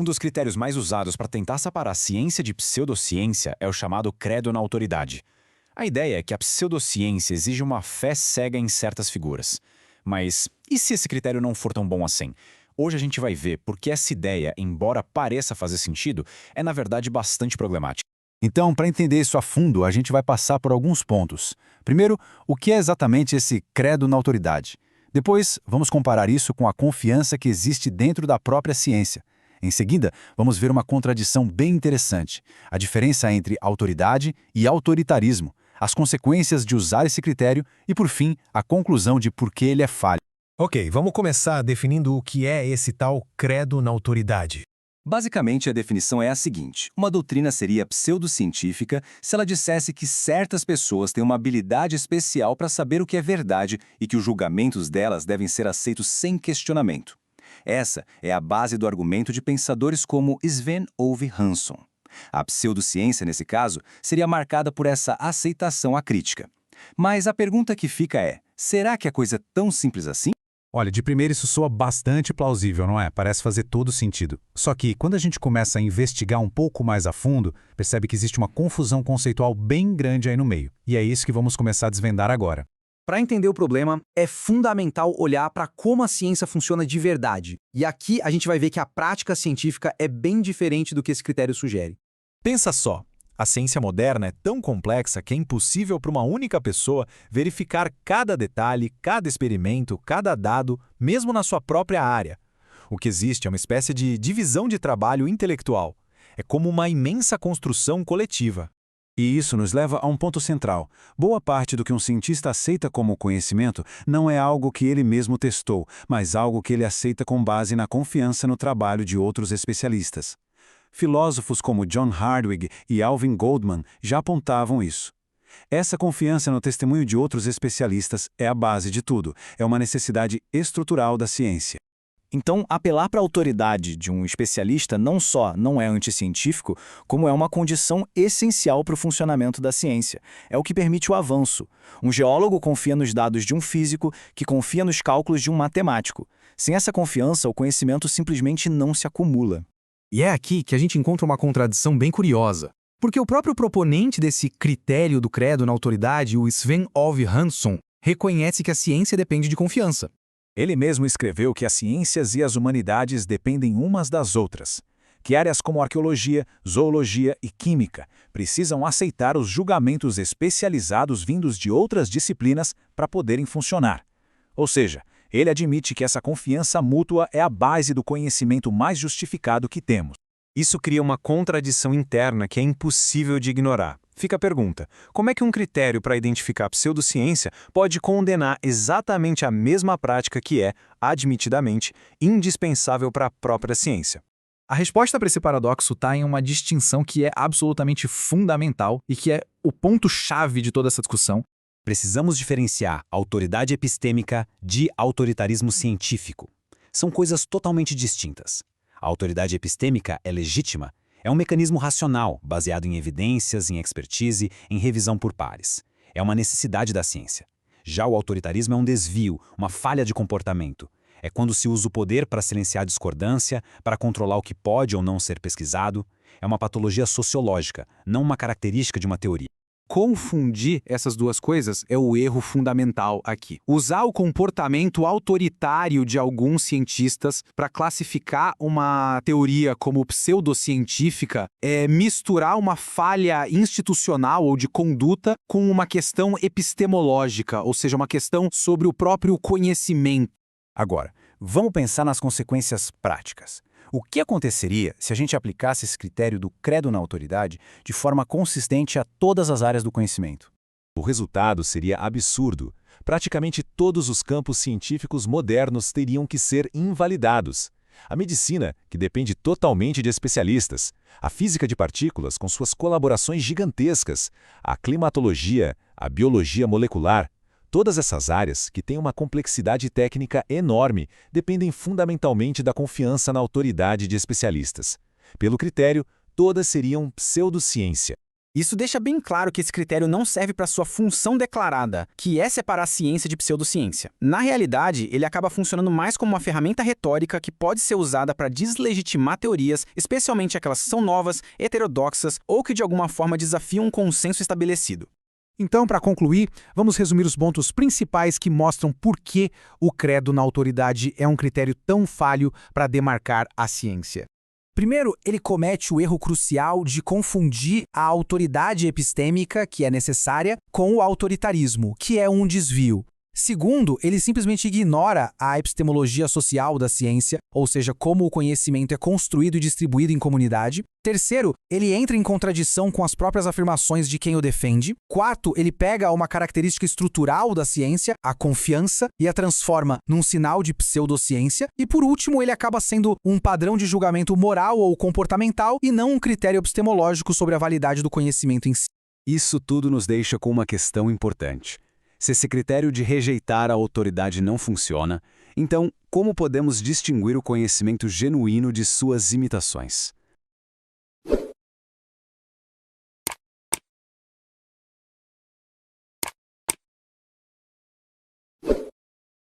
Um dos critérios mais usados para tentar separar ciência de pseudociência é o chamado credo na autoridade. A ideia é que a pseudociência exige uma fé cega em certas figuras. Mas e se esse critério não for tão bom assim? Hoje a gente vai ver porque essa ideia, embora pareça fazer sentido, é na verdade bastante problemática. Então, para entender isso a fundo, a gente vai passar por alguns pontos. Primeiro, o que é exatamente esse credo na autoridade? Depois, vamos comparar isso com a confiança que existe dentro da própria ciência. Em seguida, vamos ver uma contradição bem interessante: a diferença entre autoridade e autoritarismo, as consequências de usar esse critério e, por fim, a conclusão de por que ele é falho. Ok, vamos começar definindo o que é esse tal credo na autoridade. Basicamente, a definição é a seguinte: uma doutrina seria pseudocientífica se ela dissesse que certas pessoas têm uma habilidade especial para saber o que é verdade e que os julgamentos delas devem ser aceitos sem questionamento. Essa é a base do argumento de pensadores como Sven Ove Hansson. A pseudociência, nesse caso, seria marcada por essa aceitação à crítica. Mas a pergunta que fica é: será que a coisa é tão simples assim? Olha, de primeiro isso soa bastante plausível, não é? Parece fazer todo sentido. Só que, quando a gente começa a investigar um pouco mais a fundo, percebe que existe uma confusão conceitual bem grande aí no meio. E é isso que vamos começar a desvendar agora. Para entender o problema, é fundamental olhar para como a ciência funciona de verdade. E aqui a gente vai ver que a prática científica é bem diferente do que esse critério sugere. Pensa só, a ciência moderna é tão complexa que é impossível para uma única pessoa verificar cada detalhe, cada experimento, cada dado, mesmo na sua própria área. O que existe é uma espécie de divisão de trabalho intelectual. É como uma imensa construção coletiva. E isso nos leva a um ponto central. Boa parte do que um cientista aceita como conhecimento não é algo que ele mesmo testou, mas algo que ele aceita com base na confiança no trabalho de outros especialistas. Filósofos como John Hardwig e Alvin Goldman já apontavam isso. Essa confiança no testemunho de outros especialistas é a base de tudo, é uma necessidade estrutural da ciência. Então, apelar para a autoridade de um especialista não só não é anticientífico, como é uma condição essencial para o funcionamento da ciência. É o que permite o avanço. Um geólogo confia nos dados de um físico, que confia nos cálculos de um matemático. Sem essa confiança, o conhecimento simplesmente não se acumula. E é aqui que a gente encontra uma contradição bem curiosa. Porque o próprio proponente desse critério do credo na autoridade, o Sven Ove Hansson, reconhece que a ciência depende de confiança. Ele mesmo escreveu que as ciências e as humanidades dependem umas das outras, que áreas como arqueologia, zoologia e química precisam aceitar os julgamentos especializados vindos de outras disciplinas para poderem funcionar. Ou seja, ele admite que essa confiança mútua é a base do conhecimento mais justificado que temos. Isso cria uma contradição interna que é impossível de ignorar. Fica a pergunta: como é que um critério para identificar a pseudociência pode condenar exatamente a mesma prática que é, admitidamente, indispensável para a própria ciência? A resposta para esse paradoxo está em uma distinção que é absolutamente fundamental e que é o ponto-chave de toda essa discussão. Precisamos diferenciar autoridade epistêmica de autoritarismo científico. São coisas totalmente distintas. A autoridade epistêmica é legítima, é um mecanismo racional, baseado em evidências, em expertise, em revisão por pares. É uma necessidade da ciência. Já o autoritarismo é um desvio, uma falha de comportamento. É quando se usa o poder para silenciar a discordância, para controlar o que pode ou não ser pesquisado. É uma patologia sociológica, não uma característica de uma teoria. Confundir essas duas coisas é o erro fundamental aqui. Usar o comportamento autoritário de alguns cientistas para classificar uma teoria como pseudocientífica é misturar uma falha institucional ou de conduta com uma questão epistemológica, ou seja, uma questão sobre o próprio conhecimento. Agora, vamos pensar nas consequências práticas. O que aconteceria se a gente aplicasse esse critério do credo na autoridade de forma consistente a todas as áreas do conhecimento? O resultado seria absurdo. Praticamente todos os campos científicos modernos teriam que ser invalidados. A medicina, que depende totalmente de especialistas, a física de partículas com suas colaborações gigantescas, a climatologia, a biologia molecular. Todas essas áreas, que têm uma complexidade técnica enorme, dependem fundamentalmente da confiança na autoridade de especialistas. Pelo critério, todas seriam pseudociência. Isso deixa bem claro que esse critério não serve para sua função declarada, que é separar a ciência de pseudociência. Na realidade, ele acaba funcionando mais como uma ferramenta retórica que pode ser usada para deslegitimar teorias, especialmente aquelas que são novas, heterodoxas ou que de alguma forma desafiam um consenso estabelecido. Então, para concluir, vamos resumir os pontos principais que mostram por que o credo na autoridade é um critério tão falho para demarcar a ciência. Primeiro, ele comete o erro crucial de confundir a autoridade epistêmica, que é necessária, com o autoritarismo, que é um desvio. Segundo, ele simplesmente ignora a epistemologia social da ciência, ou seja, como o conhecimento é construído e distribuído em comunidade. Terceiro, ele entra em contradição com as próprias afirmações de quem o defende. Quarto, ele pega uma característica estrutural da ciência, a confiança, e a transforma num sinal de pseudociência. E por último, ele acaba sendo um padrão de julgamento moral ou comportamental e não um critério epistemológico sobre a validade do conhecimento em si. Isso tudo nos deixa com uma questão importante. Se esse critério de rejeitar a autoridade não funciona, então como podemos distinguir o conhecimento genuíno de suas imitações?